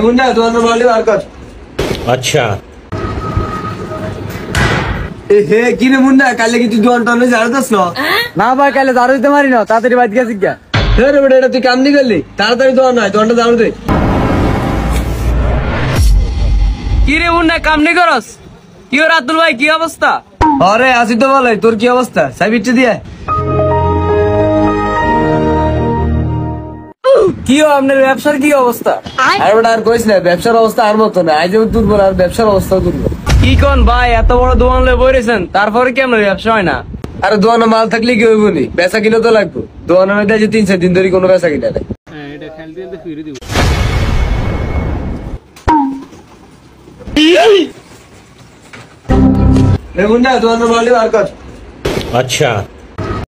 मुन्ना दोनों वाले बाहर कर। अच्छा हे कि रे मुन्ना काले की तू दोन टन झाड़ दस नो না ভাই কালে দারু দিতে মারি না তাড়াতাড়ি বাদ গেছি গা हे रे बेटा तू काम नहीं कर ली ताড়াতাড়ি दोन ना दोन झाड़ दे কি রে মুন্না কাম নি করস কি ও রাতুল ভাই কি অবস্থা अरे आसी तो बोले তোর কি অবস্থা সাইবিট দিয়ে কি ও আপনার ব্যবসার কি অবস্থা আর বেটা আর কইছ না ব্যবসার অবস্থা আর মত না আজ যেমন দুর্বল আর ব্যবসার অবস্থা দুর্বল কি কোন ভাই এত বড় দোকান লয়ে বইরেছেন তারপরে কি আপনার ব্যবসা হয় না আরে দোকানে মাল থাকলে কি হইব নি বেচা কিলো তো লাগবে দোকানের মধ্যে আজ 3-4 দিন ধরে কোনো বেচা কিনা নাই এটা খেলতে খেলতে ফিরে দিব রে মুন্না দোকানের মাল বাহর কর अच्छा